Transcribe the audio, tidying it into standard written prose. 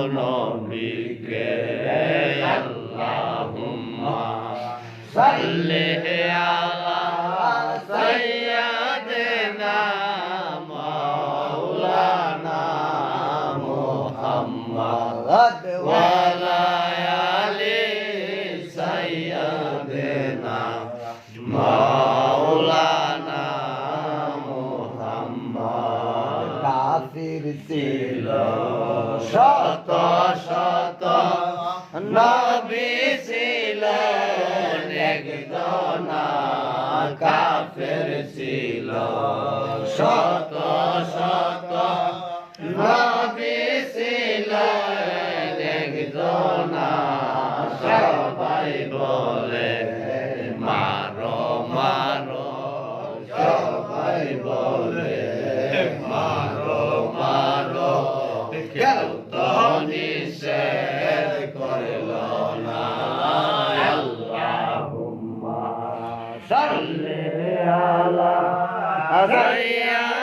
নবীকে আল্লাহুম্মা সাল্লি আলা সাইয়্যিদিনা মাওলানা মুহাম্মদ ওয়া আলা আলি সাইয়্যিদিনা মাওলানা মুহাম্মদ কাফির ছিল শত শত নবী ছিল একজন কাফের ছিল শত শত নবী ছিল একজন সবাই বলে মারো মারো সবাই বলে মারো মারো কেউ তো নিষেধ করল না আল্লাহুম্মা সাল্লি আলা সাইয়্যিদিনা